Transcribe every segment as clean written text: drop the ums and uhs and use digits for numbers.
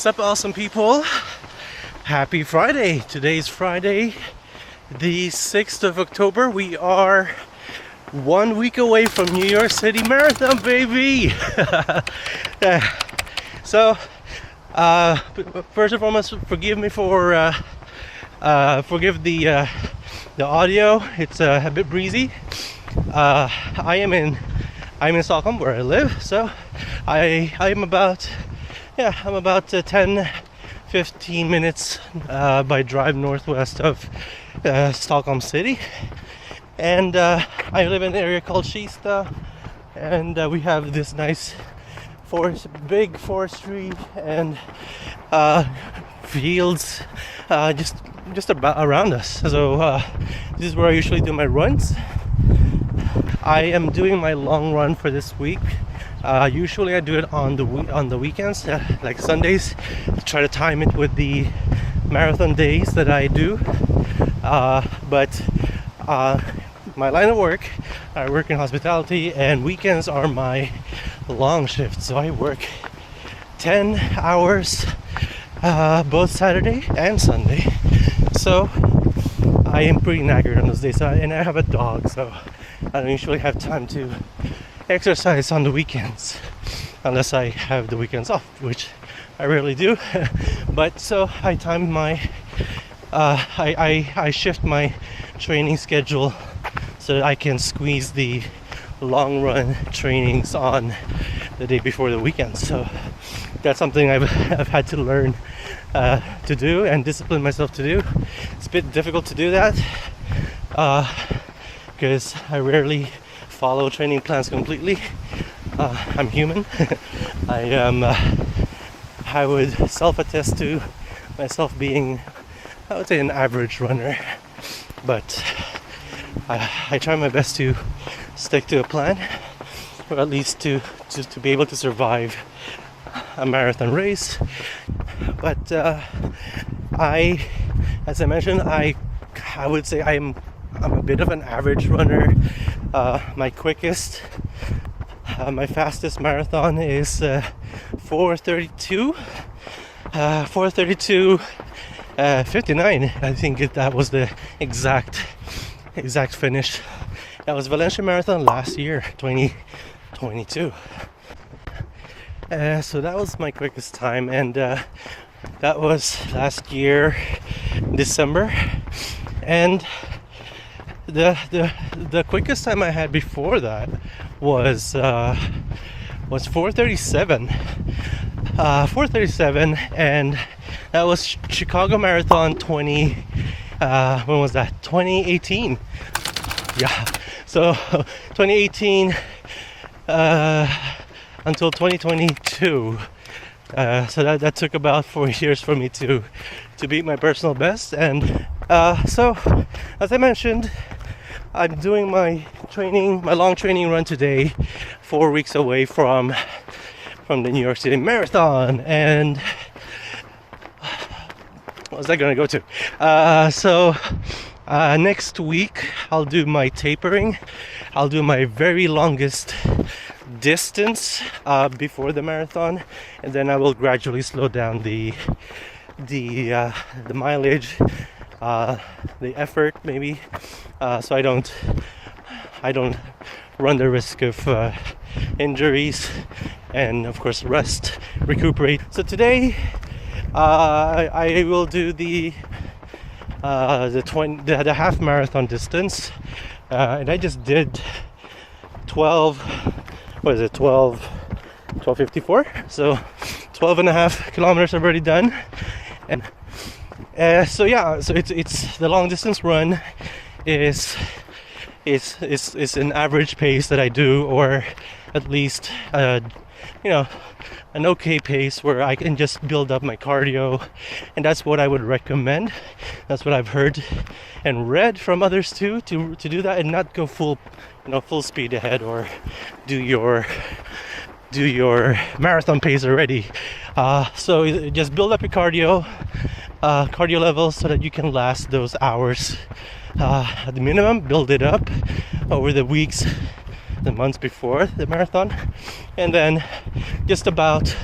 up, awesome people? Happy Friday. Today's Friday, the 6th of October. We are 1 week away from New York City Marathon, baby. So first and foremost, forgive me for forgive the audio. It's a bit breezy. I'm in Stockholm, where I live. So I'm about 10-15 minutes by drive northwest of Stockholm city, and I live in an area called Kista, and we have this nice big forestry and fields just about around us. So this is where I usually do my runs. I am doing my long run for this week. Usually I do it on the weekends, like Sundays, to try to time it with the marathon days that I do. But my line of work, I work in hospitality, and weekends are my long shift. So I work 10 hours both Saturday and Sunday. So I am pretty knackered on those days. And I have a dog, so I don't usually have time to exercise on the weekends unless I have the weekends off, which I rarely do. But so I time my I shift my training schedule so that I can squeeze the long run trainings on the day before the weekend. So that's something I've had to learn to do and discipline myself to do. It's a bit difficult to do that because I rarely follow training plans completely. I'm human. I would self-attest to myself being, I would say, an average runner, but I try my best to stick to a plan, or at least to be able to survive a marathon race. But as I mentioned, I would say I'm a bit of an average runner. My fastest marathon is 4:32:59. I think that was the exact finish. That was Valencia Marathon last year, 2022. So that was my quickest time, and that was last year, December. And the quickest time I had before that was 4:37. 4:37, and that was Chicago Marathon 20. When was that? 2018. Yeah. So 2018 until 2022. So that took about 4 years for me to beat my personal best. And so, as I mentioned, I'm doing my long training run today, 4 weeks away from the New York City Marathon. And what was I going to go to? So next week I'll do my tapering. I'll do my very longest distance before the marathon, and then I will gradually slow down the mileage, the effort, maybe, so I don't run the risk of injuries, and of course rest, recuperate. So today I will do the half marathon distance, and I just did 12:54, so 12 and a half kilometers I've already done. And so it's the long distance run is an average pace that I do, or at least an okay pace where I can just build up my cardio, and that's what I would recommend. That's what I've heard and read from others too, to do that and not go full speed ahead, or do your marathon pace already. So just build up your cardio levels so that you can last those hours at the minimum. Build it up over the weeks, the months before the marathon, and then just about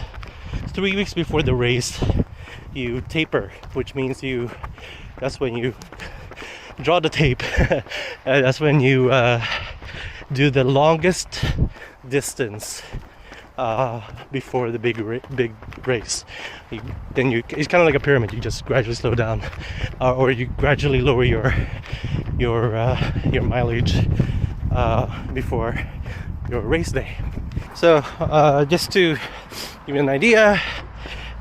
3 weeks before the race, you taper, which means that's when you draw the tape. That's when you do the longest distance before the big race. It's kind of like a pyramid. You just gradually slow down, or you gradually lower your mileage before your race day. So just to give you an idea,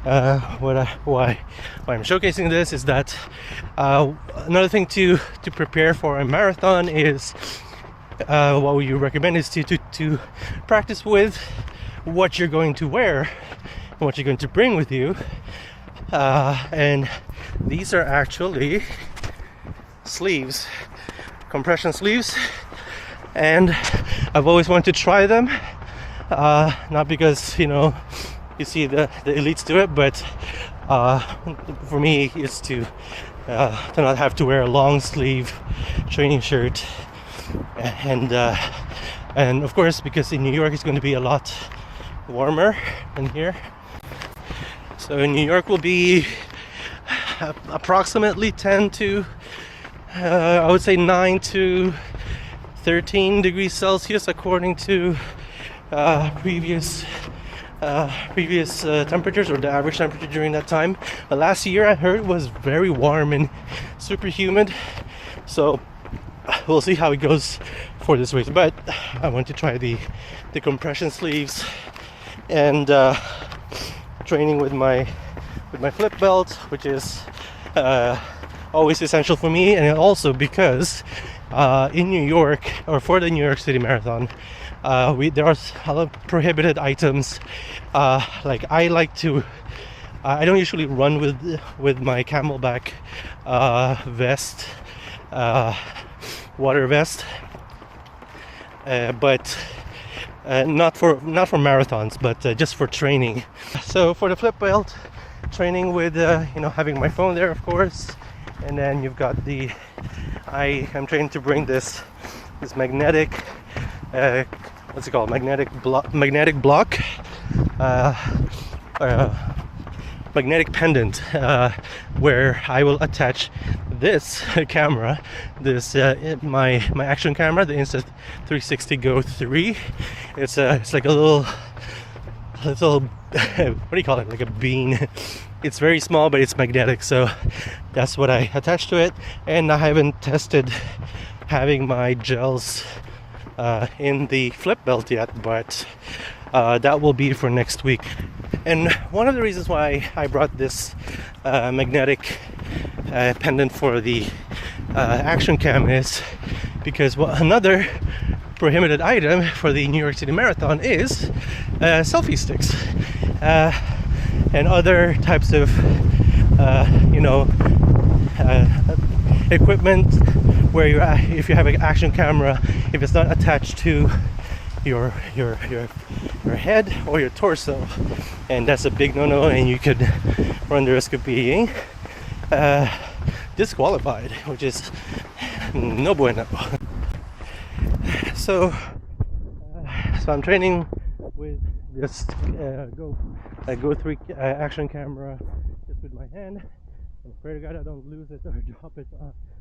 why I'm showcasing this is that another thing to prepare for a marathon is what you recommend is to practice with what you're going to wear and what you're going to bring with you, and these are actually sleeves, compression sleeves, and I've always wanted to try them, not because you see the elites do it, but for me it's to not have to wear a long sleeve training shirt, and of course because in New York it's going to be a lot warmer than here. So in New York will be approximately 10 to I would say 9 to 13 degrees Celsius according to previous temperatures, or the average temperature during that time. Last year I heard it was very warm and super humid, so we'll see how it goes for this race. But I want to try the compression sleeves and training with my flip belt, which is always essential for me, and also because in New York, or for the New York City Marathon, there are a lot of prohibited items. Like I don't usually run with my Camelback vest, water vest, but not for marathons, but just for training. So for the flip belt, training with having my phone there, of course, and then you've got I am trained to bring this magnetic what's it called, magnetic block, magnetic pendant, where I will attach this camera, my action camera, the Insta360 Go 3. It's like a little what do you call it, like a bean. It's very small, but it's magnetic, so that's what I attached to it. And I haven't tested having my gels in the flip belt yet, but that will be for next week. And one of the reasons why I brought this magnetic pendant for the action cam is because another prohibited item for the New York City Marathon is selfie sticks and other types of equipment where if you have an action camera, if it's not attached to your head or your torso, and that's a big no-no, and you could run the risk of being disqualified, which is no bueno. So I'm training with this Go 3 action camera just with my hand. I'm afraid to God I don't lose it or drop it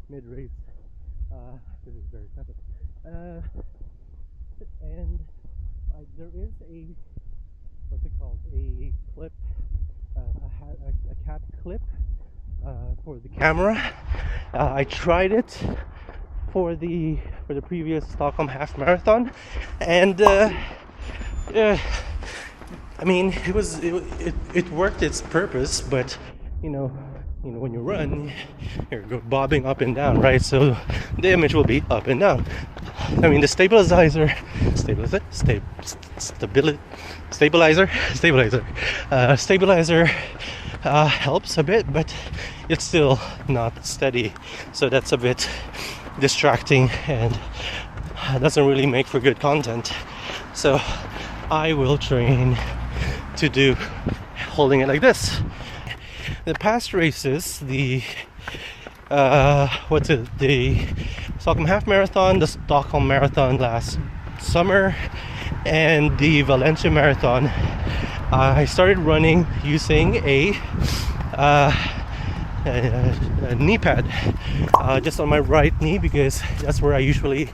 mid-race. This is very sensitive. And there is what's it called, a clip, a cap clip for the camera. I tried it for the previous Stockholm half marathon, and I mean it worked its purpose, but when you run, you go bobbing up and down, right? So the image will be up and down. I mean, the stabilizer helps a bit, but it's still not steady. So that's a bit distracting and doesn't really make for good content. So I will train to do holding it like this. The past races, the Stockholm half marathon, the Stockholm marathon last summer, and the Valencia marathon, I started running using a knee pad just on my right knee, because that's where I usually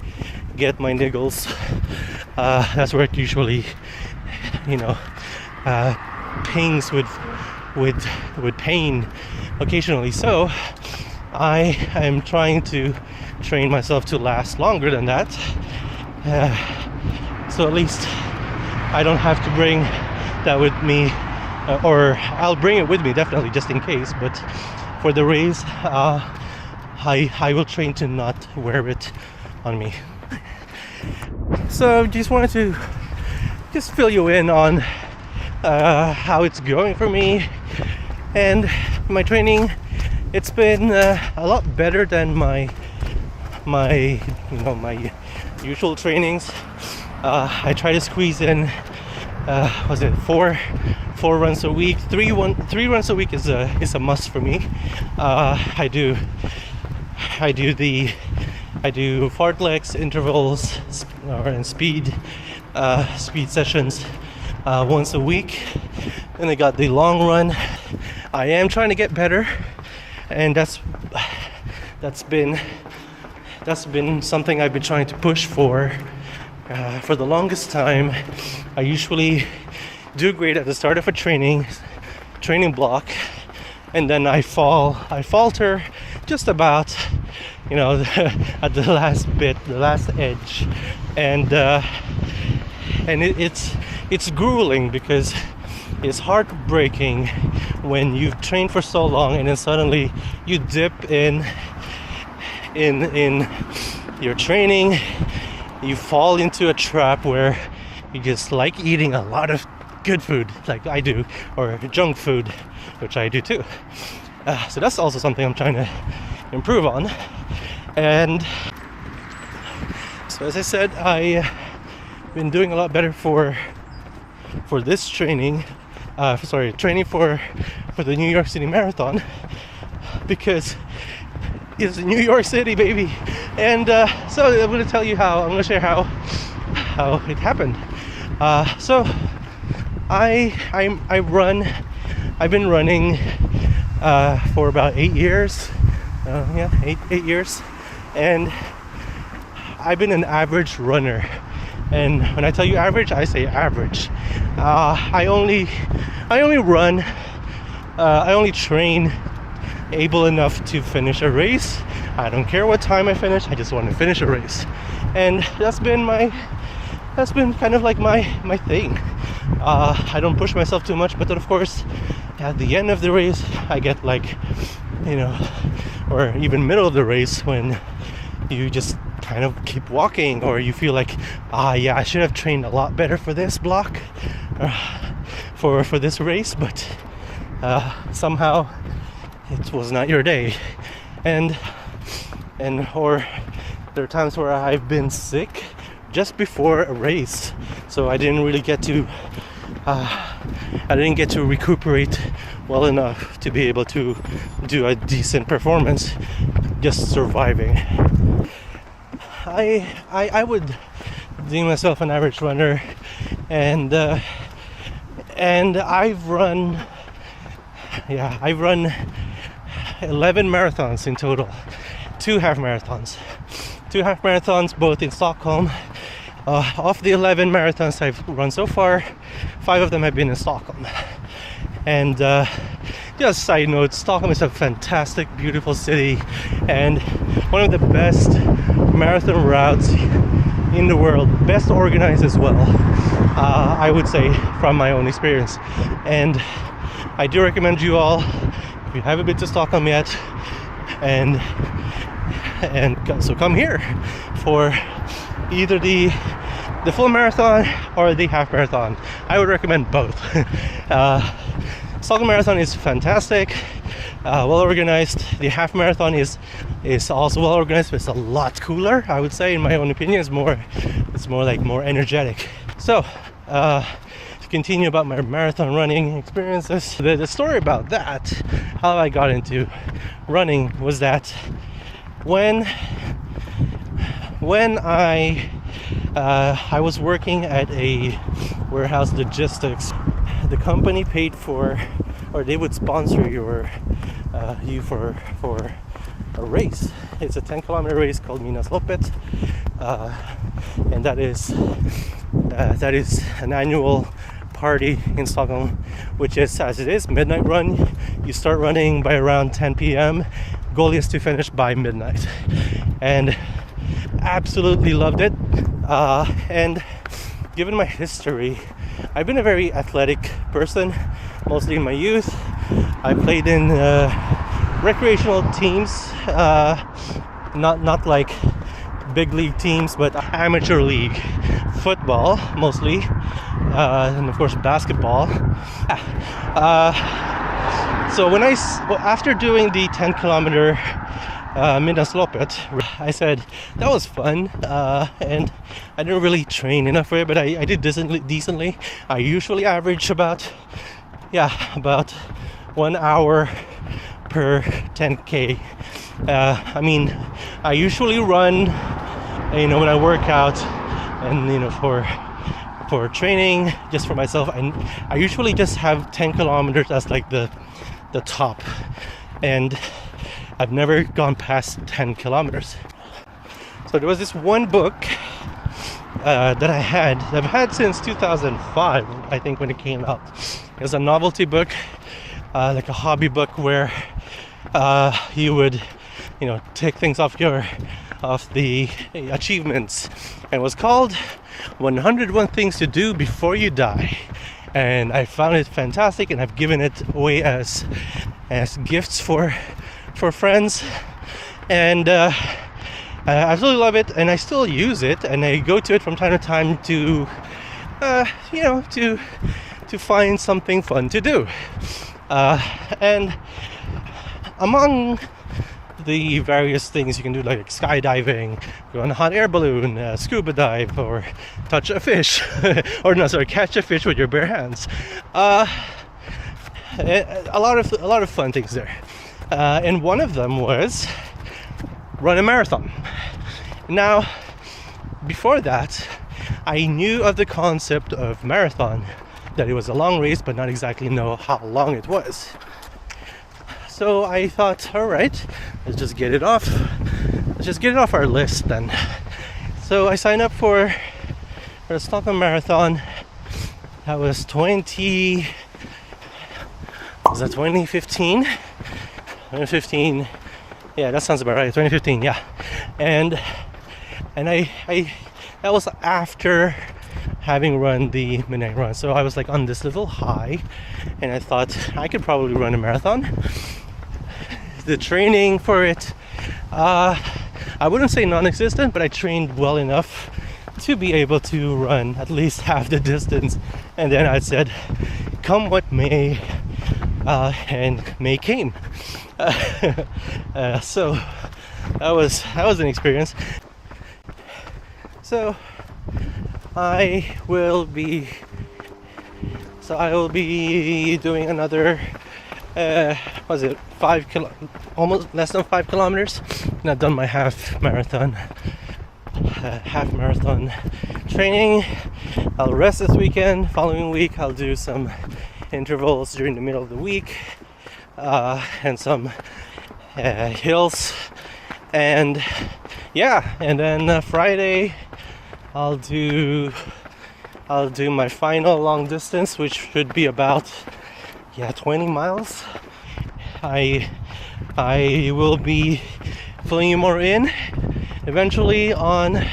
get my niggles. That's where it usually, you know, pings with pain occasionally. So I am trying to train myself to last longer than that, so at least I don't have to bring that with me, or I'll bring it with me definitely just in case, but for the race I will train to not wear it on me. So just wanted to just fill you in on how it's going for me and my training. It's been a lot better than my usual trainings. I try to squeeze in was it four runs a week. Three runs a week is a must for me. I do fartleks, intervals, and speed sessions once a week. Then I got the long run. I am trying to get better, and that's been something I've been trying to push for the longest time. I usually do great at the start of a training block, and then I falter just about, at the last edge, and it's grueling because it's heartbreaking when you've trained for so long and then suddenly you dip in your training. You fall into a trap where you just like eating a lot of good food, like I do, or junk food, which I do too. So that's also something I'm trying to improve on. And so, as I said, I've been doing a lot better for this training. Training for the New York City Marathon, because it's New York City, baby. And so I'm going to share how it happened. So I've been running for about 8 years. 8 years, and I've been an average runner. And when I tell you average, I say average. I only train able enough to finish a race. I don't care what time I finish, I just want to finish a race. And that's been kind of like my thing. I don't push myself too much, but then of course at the end of the race I get or even middle of the race, when you just kind of keep walking, or you feel like, I should have trained a lot better for this block, for this race, but somehow it was not your day. Or there are times where I've been sick just before a race, so I didn't really get to recuperate well enough to be able to do a decent performance, just surviving. I would deem myself an average runner, and I've run 11 marathons in total, 2 half marathons both in Stockholm. Of the 11 marathons I've run so far, 5 of them have been in Stockholm. And just side note, Stockholm is a fantastic, beautiful city, and one of the best marathon routes in the world, best organized as well, I would say, from my own experience. And I do recommend you all, if you haven't been to Stockholm yet, and so come here for either the full marathon or the half marathon. I would recommend both. Stockholm Marathon is fantastic, well organized. The half marathon is also well organized, but it's a lot cooler, I would say, in my own opinion. It's more energetic. So to continue about my marathon running experiences, the story about that, how I got into running, was that when I was working at a warehouse logistics, the company paid for, or they would sponsor you for a race. It's a 10-kilometer race called Midnattslöppet, and that is an annual party in Stockholm, which is, as it is, midnight run. You start running by around 10 p.m. Goal is to finish by midnight, and absolutely loved it. And given my history, I've been a very athletic person, mostly in my youth. I played in recreational teams, not like big league teams, but amateur league football mostly, and of course basketball. So after doing the 10-kilometer Midnattslöppet, I said that was fun, and I didn't really train enough for it, but I did decently. I usually average about 1 hour per 10k. I mean, I usually run, when I work out, and for training, just for myself, and I usually just have 10 kilometers as like the top, and I've never gone past 10 kilometers. So there was this one book that I've had since 2005, I think, when it came out. It was a novelty book, like a hobby book, where you would take things off the achievements, and it was called 101 Things to Do Before You Die. And I found it fantastic, and I've given it away as gifts for friends, and I absolutely love it, and I still use it, and I go to it from time to time to to find something fun to do, and among the various things you can do, like skydiving, go on a hot air balloon, scuba dive, or touch a fish, catch a fish with your bare hands. A lot of fun things there, and one of them was run a marathon. Now, before that, I knew of the concept of marathon, that it was a long race, but not exactly know how long it was. So I thought, all right, let's just get it off our list then. So I signed up for the Stockholm Marathon. That was 2015? 2015. Yeah, that sounds about right. 2015, yeah. And I that was after having run the midnight run. So I was like on this little high, and I thought I could probably run a marathon. The training for it, I wouldn't say non-existent, but I trained well enough to be able to run at least half the distance. And then I said, come what may, and May came. So that was an experience. So I will be doing another almost less than 5 kilometers, and I've done my half marathon training. I'll rest this weekend. Following week I'll do some intervals during the middle of the week, and some hills, and then Friday I'll do my final long distance, which should be about 20 miles. I will be filling you more in eventually on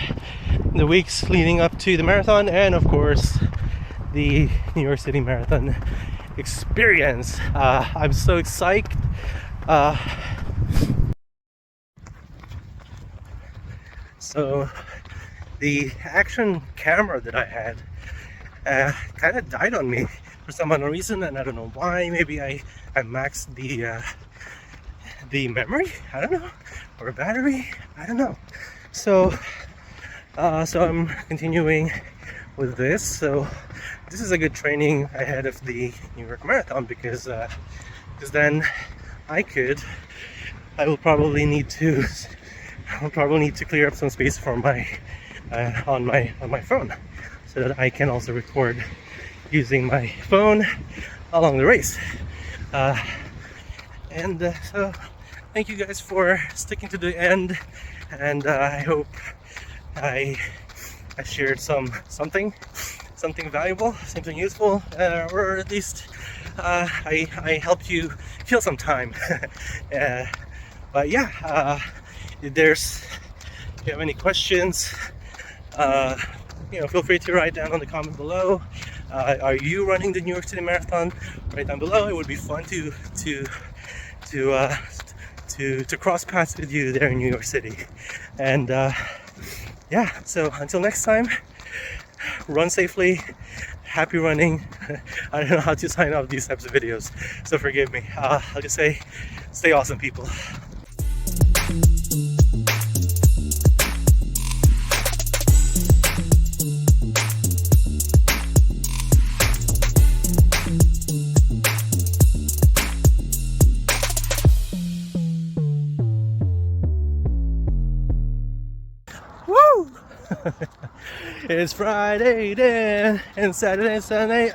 the weeks leading up to the marathon, and of course the New York City Marathon experience. I'm so psyched. So the action camera that I had kind of died on me for some unknown reason, and I don't know why. Maybe I maxed the memory, I don't know, or battery, I don't know. So I'm continuing with this. So this is a good training ahead of the New York Marathon, because then I will probably need to clear up some space for my on my phone, so that I can also record using my phone along the race. So thank you guys for sticking to the end, and I hope I shared something valuable, something useful, or at least I helped you kill some time. But yeah, if you have any questions, feel free to write down on the comment below. Are you running the New York City Marathon? Write down below. It would be fun to cross paths with you there in New York City. And yeah, so until next time, run safely, happy running. I don't know how to sign off these types of videos, so forgive me. I'll just say, stay awesome, people. Woo! It's Friday then, and Saturday, Sunday,